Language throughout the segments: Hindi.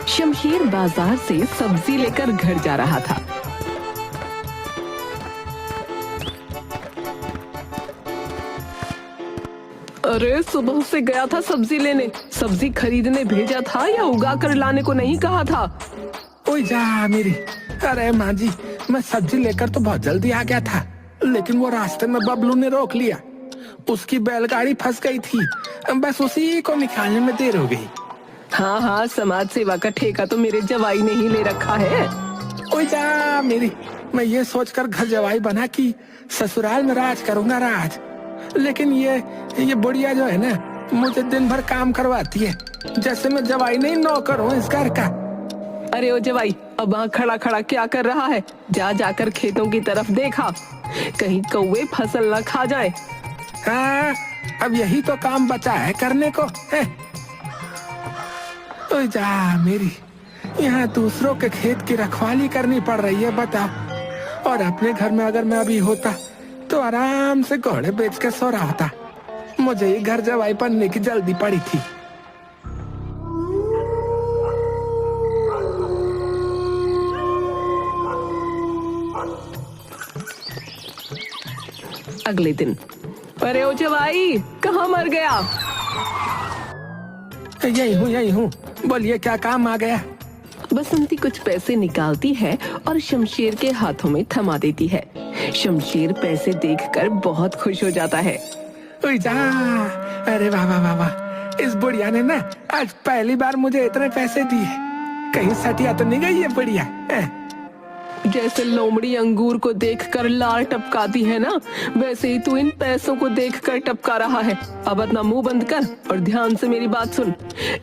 शमशेर बाजार से सब्जी लेकर घर जा रहा था। अरे सुबह से गया था सब्जी लेने, सब्जी खरीदने भेजा था या उगा कर लाने को नहीं कहा था? ओए जा मेरी। अरे माँ जी, मैं सब्जी लेकर तो बहुत जल्दी आ गया था, लेकिन वो रास्ते में बबलू ने रोक लिया। उसकी बैलगाड़ी फंस गई थी, बस उसी को निकालने में देर हो गई। हाँ हाँ, समाज सेवा का ठेका तो मेरे जवाई ने ही ले रखा है। ओए जा मेरी, मैं ये सोचकर घर जवाई बना कि ससुराल में राज करूंगा राज, लेकिन ये बुढ़िया जो है ना, मुझे दिन भर काम करवाती है, जैसे मैं जवाई नहीं नौकर हूँ इस घर का। अरे ओ जवाई, अब वहाँ खड़ा खड़ा क्या कर रहा है? जा जाकर खेतों की तरफ देखा, कहीं कौवे फसल न खा जाए। हाँ, अब यही तो काम बचा है करने को है। ओए जा मेरी, यहाँ दूसरों के खेत की रखवाली करनी पड़ रही है बताओ, और अपने घर में अगर मैं अभी होता तो आराम से घोड़े बेच के सो रहा था। मुझे ही घर जवाई बनने की जल्दी पड़ी थी। अगले दिन, अरे ओ जवाई, कहाँ मर गया? यही हूँ, बोलिए क्या काम आ गया? बसंती कुछ पैसे निकालती है और शमशेर के हाथों में थमा देती है। शमशेर पैसे देखकर बहुत खुश हो जाता है। ओए जा, अरे वाह वाह वाह वाह, इस बुढ़िया ने ना आज पहली बार मुझे इतने पैसे दिए। कहीं सटिया तो नहीं गई ये बुढ़िया? जैसे लोमड़ी अंगूर को देखकर लार टपकाती है ना, वैसे ही तू इन पैसों को देखकर टपका रहा है। अब अपना मुंह बंद कर और ध्यान से मेरी बात सुन।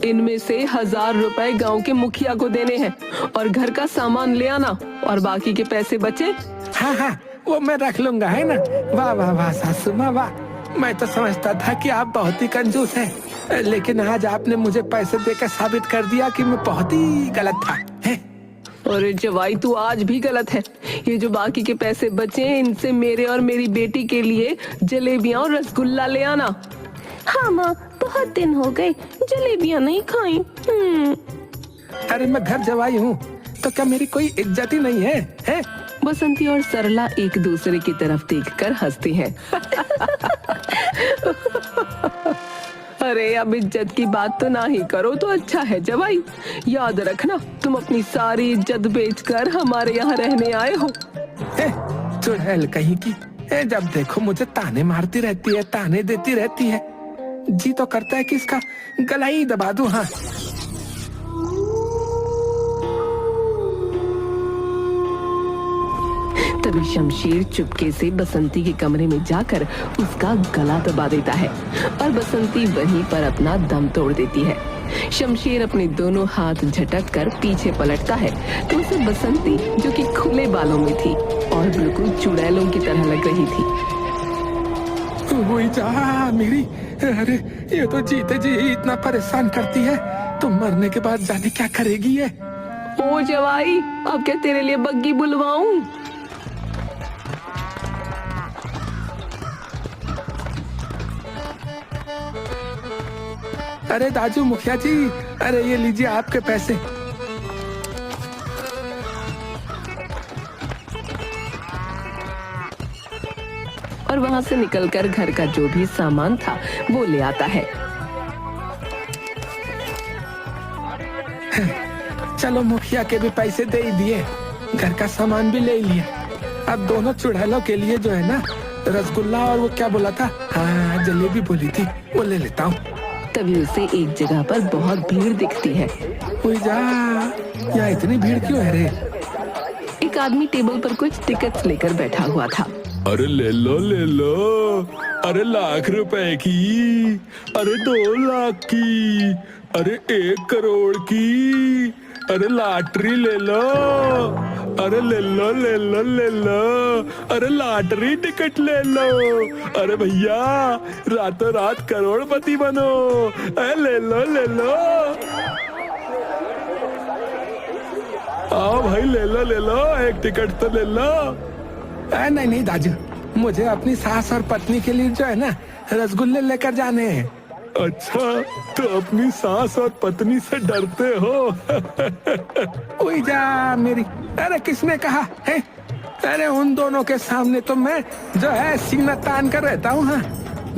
इनमें से 1000 रुपए गांव के मुखिया को देने हैं और घर का सामान ले आना, और बाकी के पैसे बचे। हाँ हाँ, वो मैं रख लूंगा, है ना? वाह वाह वाह सासू माँ वाह, मैं तो समझता था कि आप बहुत ही कंजूस हैं, लेकिन आज आपने मुझे पैसे देकर साबित कर दिया कि मैं बहुत ही गलत था। अरे जवाई, तू आज भी गलत है। ये जो बाकी के पैसे बचे, इनसे मेरे और मेरी बेटी के लिए जलेबियां और रसगुल्ला ले आना। हाँ माँ, बहुत दिन हो गए जलेबियां नहीं खाई। अरे मैं घर जवाई हूँ तो क्या मेरी कोई इज्जत ही नहीं है? बसंती और सरला एक दूसरे की तरफ देखकर हंसती हैं। अरे अब इज्जत की बात तो ना ही करो तो अच्छा है जवाई। याद रखना, तुम अपनी सारी इज्जत बेचकर हमारे यहाँ रहने आए हो। चुड़ैल कहीं की, जब देखो मुझे ताने मारती रहती है, ताने देती रहती है। जी तो करता है कि इसका गला ही दबा दूं। हाँ, तभी शमशेर चुपके से बसंती के कमरे में जाकर उसका गला दबा देता है और बसंती वहीं पर अपना दम तोड़ देती है। शमशेर अपने दोनों हाथ झटक कर पीछे पलटता है तो उसे बसंती, जो कि खुले बालों में थी और बिल्कुल चुड़ैलों की तरह लग रही थी। वही जा मेरी, अरे ये तो जीते जी इतना परेशान करती है, तो मरने के बाद जाने क्या करेगी ये? ओ जवाई, अब क्या तेरे लिए बग्गी बुलवाऊं? अरे दाजू मुखिया जी, अरे ये लीजिए आपके पैसे। और वहाँ से निकलकर घर का जो भी सामान था वो ले आता है। चलो मुखिया के भी पैसे दे ही दिए, घर का सामान भी ले लिया। अब दोनों चुड़ैलों के लिए जो है ना, रसगुल्ला और वो क्या बोला था, हाँ जलेबी बोली थी, वो ले लेता हूँ। तभी उसे एक जगह पर बहुत भीड़ दिखती है। यहाँ इतनी भीड़ क्यों है रे? एक आदमी टेबल पर कुछ टिकट्स लेकर बैठा हुआ था। अरे ले लो, अरे 1,00,000 रुपए की, अरे 2 लाख की, अरे 1 करोड़ की, अरे लॉटरी ले लो, अरे ले लो, अरे लॉटरी टिकट ले लो, अरे भैया रातों रात करोड़पति बनो, अरे ले लो, आओ भाई ले लो, एक टिकट तो ले लो। नहीं दाजू, मुझे अपनी सास और पत्नी के लिए जो है ना रसगुल्ले लेकर जाने हैं, अच्छा, तो अपनी सास और पत्नी से डरते हो? ओए जा मेरी, अरे किसने कहा है? अरे उन दोनों के सामने तो मैं जो है सीना तान कर रहता हूँ। हाँ,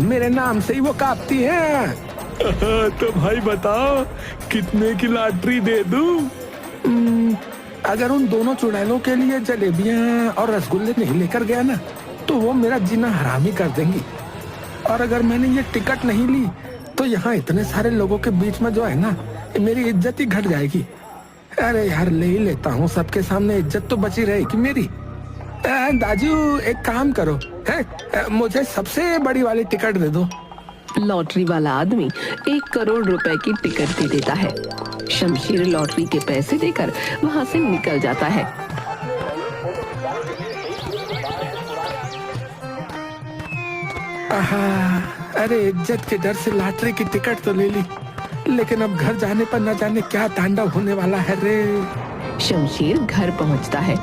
मेरे नाम से ही वो कांपती है। तो भाई बताओ, कितने की लॉटरी दे दूं? अगर उन दोनों चुड़ैलों के लिए जलेबियां और रसगुल्ले नहीं लेकर गया ना, तो वो मेरा जीना हराम ही कर देंगी। और अगर मैंने ये टिकट नहीं ली तो यहाँ इतने सारे लोगों के बीच में जो है ना, मेरी इज्जत ही घट जाएगी। अरे यार, ले ही लेता हूँ, सबके सामने इज्जत तो बची रहेगी मेरी। दाजू एक काम करो, है मुझे सबसे बड़ी वाली टिकट दे दो। लॉटरी वाला आदमी 1 करोड़ रुपए की टिकट दे देता है। शमशेर लॉटरी के पैसे देकर वहाँ से निकल जाता है। आहा, अरे इज्जत के डर से लॉटरी की टिकट तो ले ली, लेकिन अब घर जाने पर न जाने क्या तांडव होने वाला है रे। शमशेर घर पहुँचता है।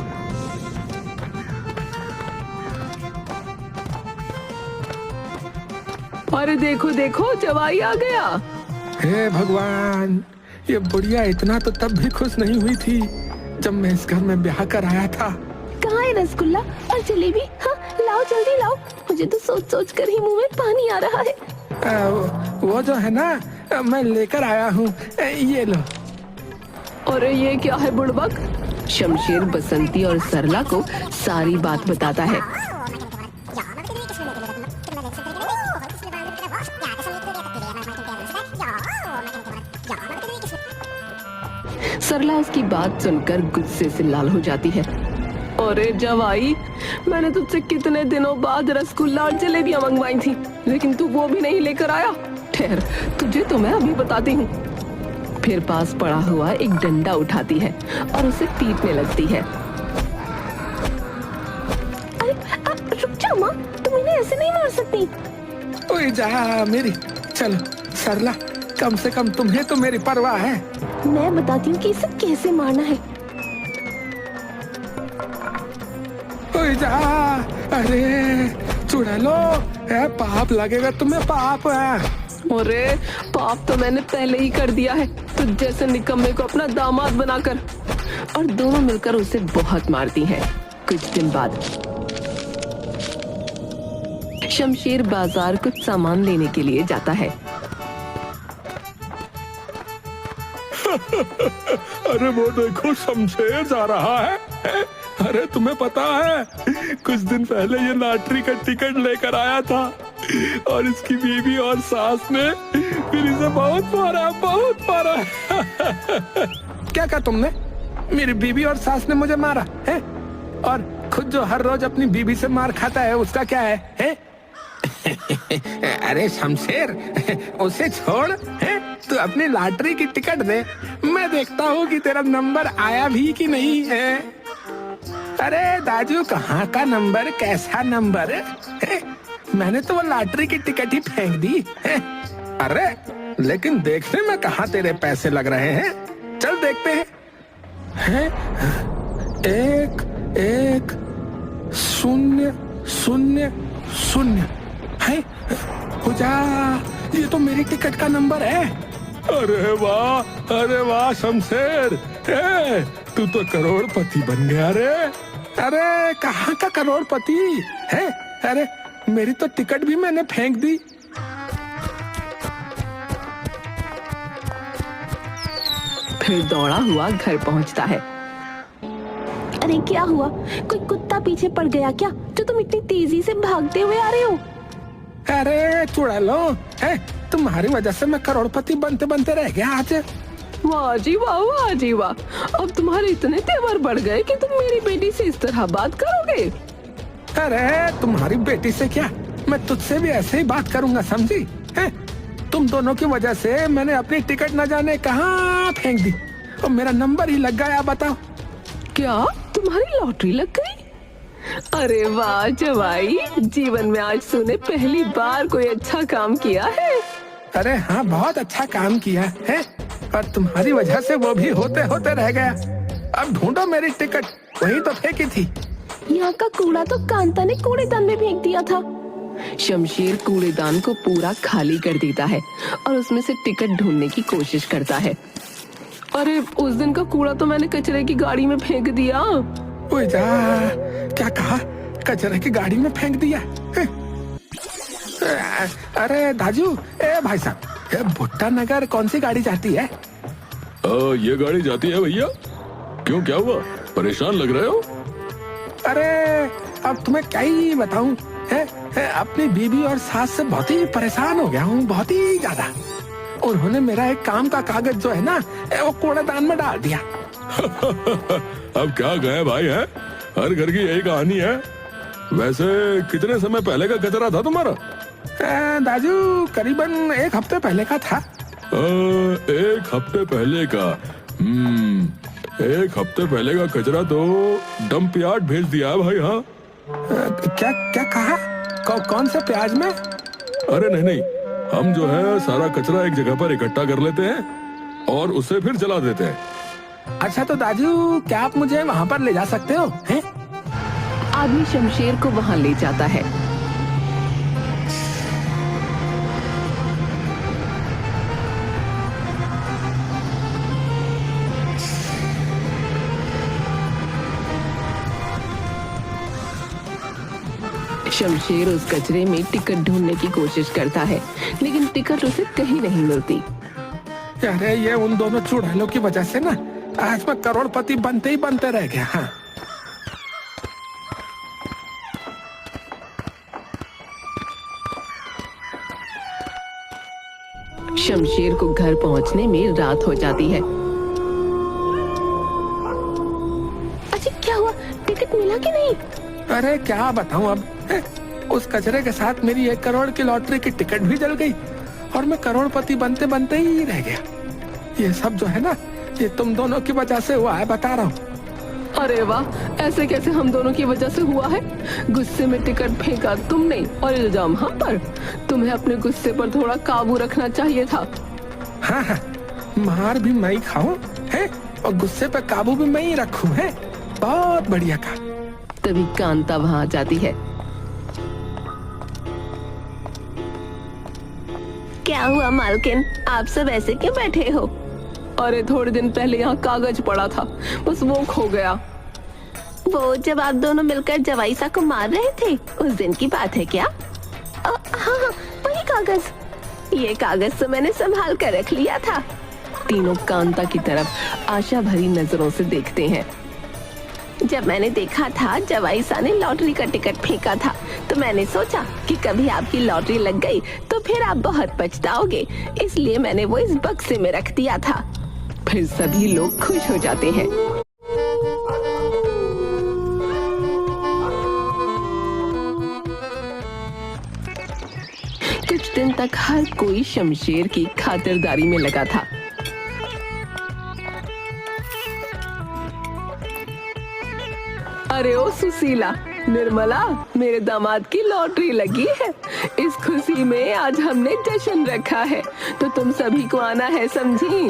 अरे देखो देखो, जवाई आ गया। हे भगवान, ये बुढ़िया इतना तो तब भी खुश नहीं हुई थी जब मैं इस घर में ब्याह कर आया था। कहाँ है रसगुल्ला और जलेबी? हाँ, लाओ जल्दी लाओ, मुझे तो सोच सोच कर ही मुंह में पानी आ रहा है। वो जो है ना, मैं लेकर आया हूँ, ये लो। अरे ये क्या है बुड़बक? शमशेर बसंती और सरला को सारी बात बताता है। सरला उसकी बात सुनकर गुस्से से लाल हो जाती है। अरे जवाई, मैंने तुझसे कितने दिनों बाद रसगुल्ला और जलेबियां मंगवाई थी, लेकिन तू वो भी नहीं लेकर आया। ठहर, तुझे तो मैं अभी बताती हूँ। फिर पास पड़ा हुआ एक डंडा उठाती है और उसे पीटने लगती है। अरे रुक जा माँ, तुम इन्हें ऐसे नहीं मार सकती। ओए जा मेरी, चलो सरला, कम से कम तुम्हें तो मेरी परवाह है। मैं बताती हूँ कि इसे कैसे मारना है। ओए जा, अरे चुड़ैलो, पाप लगेगा तुम्हें, पाप है। अरे पाप तो मैंने पहले ही कर दिया है, तुझ जैसे निकम्मे को अपना दामाद बनाकर। और दोनों मिलकर उसे बहुत मारती हैं। कुछ दिन बाद शमशेर बाजार कुछ सामान लेने के लिए जाता है। अरे वो देखो, शमशेर जा रहा है। अरे तुम्हें पता है, कुछ दिन पहले ये लॉटरी का टिकट लेकर आया था और इसकी बीवी और सास ने फिर इसे बहुत मारा, बहुत मारा। क्या कहा तुमने? मेरी बीवी और सास ने मुझे मारा है? और खुद जो हर रोज अपनी बीवी से मार खाता है, उसका क्या है? अरे शमशेर, उसे छोड़, है? तू अपनी लॉटरी की टिकट दे, मैं देखता हूँ कि तेरा नंबर आया भी कि नहीं है। अरे दाजू, कहाँ का नंबर, कैसा नंबर है? मैंने तो वो लॉटरी की टिकट ही फेंक दी है। अरे लेकिन देखने में कहाँ तेरे पैसे लग रहे हैं, चल देखते हैं। 1 1 0 0 0 है। पूजा, ये तो मेरी टिकट का नंबर है। अरे वाह शमशेर, तू तो करोड़पति बन गया रे। अरे कहाँ का करोड़पति है? अरे मेरी तो टिकट भी मैंने फेंक दी। फिर दौड़ा हुआ घर पहुंचता है। अरे क्या हुआ? कोई कुत्ता पीछे पड़ गया क्या, जो तुम इतनी तेजी से भागते हुए आ रहे हो? अरे चुड़ैलो, है तुम्हारी वजह से मैं करोड़पति बनते बनते रह गया आज। वाह जी वाह, वाह जी वाह, अब तुम्हारे इतने तेवर बढ़ गए कि तुम मेरी बेटी से इस तरह बात करोगे। अरे तुम्हारी बेटी से क्या, मैं तुझसे भी ऐसे ही बात करूंगा, समझी है? तुम दोनों की वजह से मैंने अपनी टिकट न जाने कहाँ फेंक दी और मेरा नंबर ही लग गया। बताओ, क्या तुम्हारी लॉटरी लग गई? अरे वाह जवाई, जीवन में आज तूने पहली बार कोई अच्छा काम किया है। अरे हाँ, बहुत अच्छा काम किया है, और तुम्हारी वजह से वो भी होते होते रह गया। अब ढूंढो मेरी टिकट, वही तो फेंकी थी। यहाँ का कूड़ा तो कांता ने कूड़ेदान में फेंक दिया था। शमशेर कूड़ेदान को पूरा खाली कर देता है और उसमें से टिकट ढूंढने की कोशिश करता है। अरे उस दिन का कूड़ा तो मैंने कचरे की गाड़ी में फेंक दिया। ओए जा, क्या कहा? कचरे की गाड़ी में फेंक दिया? अरे दाजू, ए भाई साहब, ये भुट्टा नगर कौन सी गाड़ी जाती है? ये गाड़ी जाती है भैया। क्यों, क्या हुआ? परेशान लग रहे हो? अरे अब तुम्हें क्या ही बताऊं, अपनी बीबी और सास से बहुत ही परेशान हो गया हूँ, बहुत ही ज्यादा। उन्होंने मेरा एक काम का कागज जो है ना, वो कूड़ेदान में डाल दिया। अब क्या गए भाई, है हर घर की यही कहानी है। वैसे कितने समय पहले का कचरा था तुम्हारा? दाजू करीबन 1 हफ्ते पहले का था। 1 हफ्ते पहले का? 1 हफ्ते पहले का कचरा तो डंप यार्ड भेज दिया है भाई। हाँ, क्या क्या कहा? कौन से प्याज में? अरे नहीं, हम जो है सारा कचरा एक जगह पर इकट्ठा कर लेते हैं और उसे फिर जला देते हैं। अच्छा तो दाजू, क्या आप मुझे वहाँ पर ले जा सकते हो? हैं? आदमी शमशेर को वहाँ ले जाता है। शमशेर उस कचरे में टिकट ढूंढने की कोशिश करता है, लेकिन टिकट उसे कहीं नहीं मिलती। अरे ये उन दोनों चुड़ैलों की वजह से ना आज मैं करोड़पति बनते ही बनते रह गया। हाँ, शमशेर को घर पहुंचने में रात हो जाती है। अच्छा क्या हुआ, टिकट मिला कि नहीं? अरे क्या बताऊं अब, उस कचरे के साथ मेरी 1 करोड़ की लॉटरी की टिकट भी जल गई और मैं करोड़पति बनते बनते ही रह गया। ये सब जो है ना, ये तुम दोनों की वजह से हुआ है, बता रहा हूँ। अरे वाह, ऐसे कैसे हम दोनों की वजह से हुआ है? गुस्से में टिकट फेंका तुमने और इल्जाम हम पर। तुम्हें अपने गुस्से पर थोड़ा काबू रखना चाहिए था। हाँ हाँ, मार भी मैं ही खाऊं है और गुस्से पे काबू भी मैं ही रखूं, है। बहुत बढ़िया कहा। तभी कांता वहाँ आ जाती है। क्या हुआ मालकिन, आप सब ऐसे क्यों बैठे हो? अरे थोड़े दिन पहले यहाँ कागज पड़ा था, बस वो खो गया। वो जब आप दोनों मिलकर जवाईसा को मार रहे थे, उस दिन की बात है क्या? हाँ, वही कागज। ये कागज तो मैंने संभाल कर रख लिया था। तीनों कांता की तरफ आशा भरी नजरों से देखते हैं। जब मैंने देखा था जवाईसा ने लॉटरी का टिकट फेंका था, तो मैंने सोचा कि कभी आपकी लॉटरी लग गई तो फिर आप बहुत पछताओगे, इसलिए मैंने वो इस बक्से में रख दिया था। फिर सभी लोग खुश हो जाते हैं। कुछ दिन तक हर कोई शमशेर की खातिरदारी में लगा था। अरे ओ सुशीला, निर्मला, मेरे दामाद की लॉटरी लगी है। इस खुशी में आज हमने जश्न रखा है, तो तुम सभी को आना है, समझी?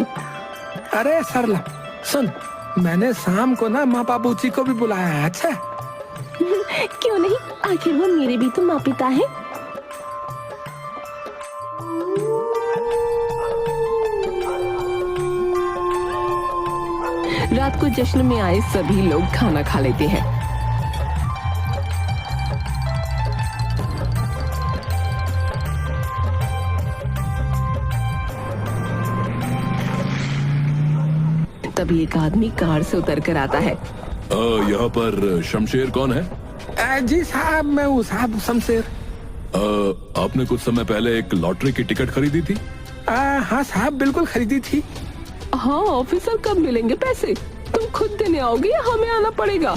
अरे सरला, सुन, मैंने शाम को ना माँ बाबूजी को भी बुलाया है। अच्छा क्यों नहीं, आखिर वो मेरे भी तो माँ पिता है। रात को जश्न में आए सभी लोग खाना खा लेते हैं। तभी एक आदमी कार से उतर कर आता है। यहाँ पर शमशेर कौन है? जी साहब, मैं हूँ साहब शमशेर। आपने कुछ समय पहले एक लॉटरी की टिकट खरीदी थी? हाँ साहब, बिल्कुल खरीदी थी। हाँ ऑफिसर, कब मिलेंगे पैसे? तुम खुद देने आओगे या हमें आना पड़ेगा?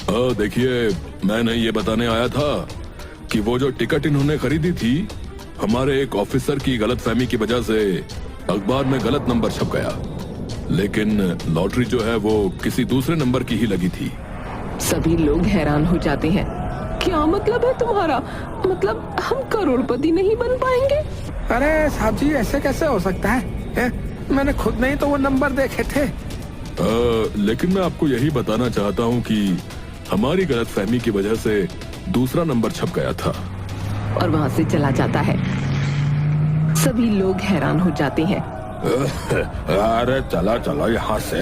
देखिए, मैंने ये बताने आया था कि वो जो टिकट इन्होंने खरीदी थी, हमारे एक ऑफिसर की गलतफहमी की वजह से अखबार में गलत नंबर छप गया, लेकिन लॉटरी जो है वो किसी दूसरे नंबर की ही लगी थी। सभी लोग हैरान हो जाते हैं। क्या मतलब है तुम्हारा? मतलब हम करोड़पति नहीं बन पाएंगे? अरे साहब जी, ऐसे कैसे हो सकता है? मैंने खुद नहीं तो वो नंबर देखे थे। लेकिन मैं आपको यही बताना चाहता हूँ कि हमारी गलतफहमी की वजह से दूसरा नंबर छप गया था। और वहाँ से चला जाता है। सभी लोग हैरान हो जाते हैं। अरे चलो चलो यहाँ से।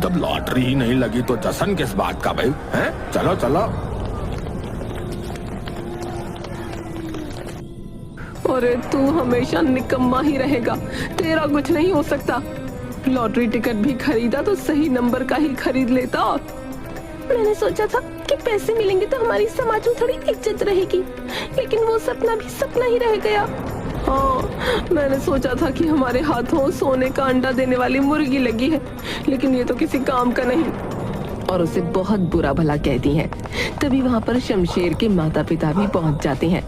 जब लॉटरी ही नहीं लगी तो जश्न किस बात का भाई, हैं? चलो चलो। अरे तू हमेशा निकम्मा ही रहेगा, तेरा कुछ नहीं हो सकता। लॉटरी टिकट भी खरीदा तो सही नंबर का ही खरीद लेता। मैंने सोचा था कि पैसे मिलेंगे तो हमारी समाज में थोड़ी इज्जत रहेगी, लेकिन वो सपना भी सपना ही रह गया। हाँ, मैंने सोचा था कि हमारे हाथों सोने का अंडा देने वाली मुर्गी लगी है, लेकिन ये तो किसी काम का नहीं। और उसे बहुत बुरा भला कहती हैं। तभी वहाँ पर शमशेर के माता पिता भी पहुँच जाते हैं।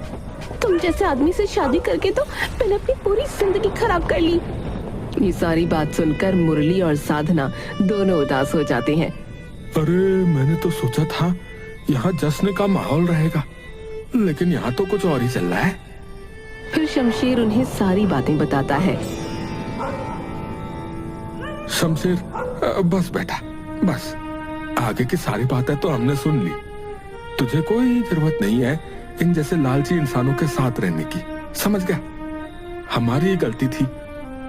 तुम जैसे आदमी से शादी करके तो मैंने अपनी पूरी जिंदगी खराब कर ली। ये सारी बात सुनकर मुरली और साधना दोनों उदास हो जाते हैं। अरे मैंने तो सोचा था यहाँ जश्न का माहौल रहेगा, लेकिन यहाँ तो कुछ और ही चल रहा है। फिर शमशेर उन्हें सारी बातें बताता है। शमशेर बस बेटा बस, आगे की सारी बातें तो हमने सुन ली। तुझे कोई जरूरत नहीं है इन जैसे लालची इंसानों के साथ रहने की, समझ गया? हमारी ही गलती थी,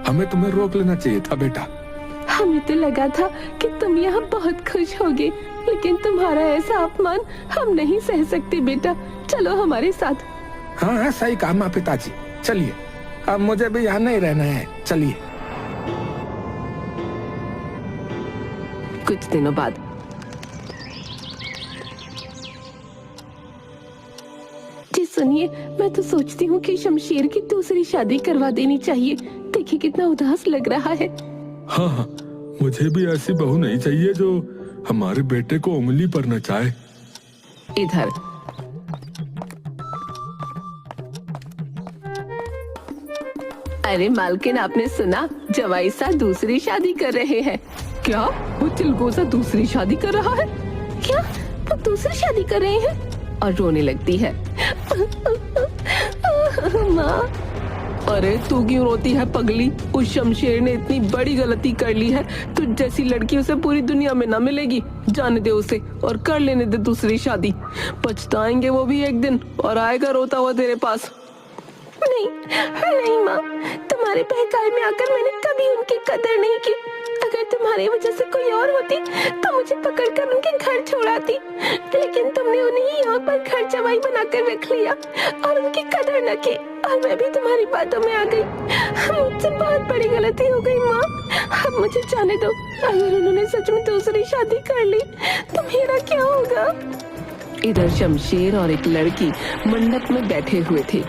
हमें तुम्हें रोक लेना चाहिए था बेटा। हमें तो लगा था कि तुम यहाँ बहुत खुश होगे, लेकिन तुम्हारा ऐसा अपमान हम नहीं सह सकते बेटा। चलो हमारे साथ। हाँ हाँ सही कहा माँ पिताजी, चलिए अब मुझे भी यहाँ नहीं रहना है, चलिए। कुछ दिनों बाद जी सुनिए, मैं तो सोचती हूँ कि शमशेर की दूसरी शादी करवा देनी चाहिए। देखिए कितना उदास लग रहा है। हाँ हाँ, मुझे भी ऐसी बहू नहीं चाहिए जो हमारे बेटे को उंगली पर नचाए। इधर अरे मालकिन, आपने सुना जवाई साहब दूसरी शादी कर रहे हैं। क्या वो चिलगोजा दूसरी शादी कर रहा है? क्या वो दूसरी शादी कर रहे हैं? और रोने लगती है। माँ, अरे तू क्यों रोती है पगली? उस शमशेर ने इतनी बड़ी गलती कर ली है, तुझ जैसी लड़की उसे पूरी दुनिया में ना मिलेगी। जाने दे उसे और कर लेने दे दूसरी शादी। पछताएंगे वो भी एक दिन और आएगा रोता हुआ तेरे पास। नहीं नहीं माँ, तुम्हारे बहकावे में आकर मैंने कभी उनकी कदर नहीं की। अगर तुम्हारी वजह से कोई और होती तो मुझे पकड़कर उनके घर छोड़ाती, लेकिन तुमने उन्हें यहाँ पर घर जवाई बनाकर रख लिया और उनकी कदर न की, और मैं भी तुम्हारी बातों में आ गई। मुझसे बहुत बड़ी गलती हो गई माँ, अब मुझे जाने दो। अगर उन्होंने सच में दूसरी शादी कर ली तो मेरा क्या होगा? इधर शमशेर और एक लड़की मंडप में बैठे हुए थे।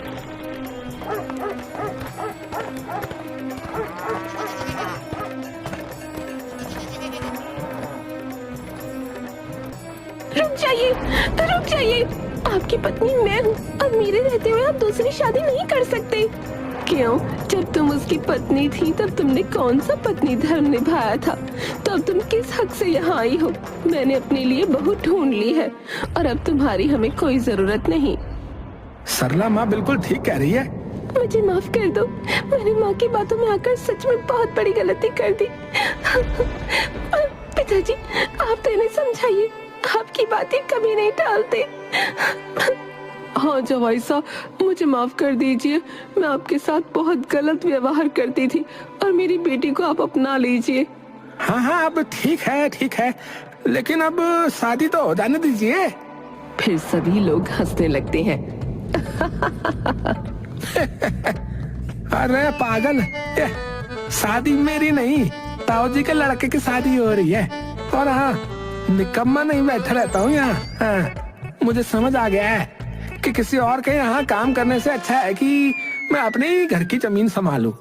रुक जाइए, आपकी पत्नी मैं हूँ और मेरे रहते हुए आप दूसरी शादी नहीं कर सकते। क्यों? जब तुम उसकी पत्नी थी तब तुमने कौन सा पत्नी धर्म निभाया था? तो अब तुम किस हक से यहाँ आई हो? मैंने अपने लिए बहू ढूंढ ली है और अब तुम्हारी हमें कोई जरूरत नहीं। सरला माँ बिल्कुल ठीक कह रही है। मुझे माफ कर दो, मैंने माँ की बातों में आकर सच में बहुत बड़ी गलती कर दी। पिताजी, आप तो इन्हें समझाइए, आपकी बातें कभी नहीं टालते। हाँ जवाई साहब, मुझे माफ कर दीजिए। मैं आपके साथ बहुत गलत व्यवहार करती थी और मेरी बेटी को आप अपना लीजिए। हाँ हाँ अब ठीक है, लेकिन अब शादी तो हो जाने दीजिए। फिर सभी लोग हंसने लगते हैं। अरे पागल, ये शादी मेरी नहीं, ताऊजी के लड़के की शादी हो रही है। और हाँ, निकम्मा नहीं बैठा रहता हूँ यहाँ। हाँ, मुझे समझ आ गया है कि किसी और के यहाँ काम करने से अच्छा है कि मैं अपने ही घर की जमीन संभालूं।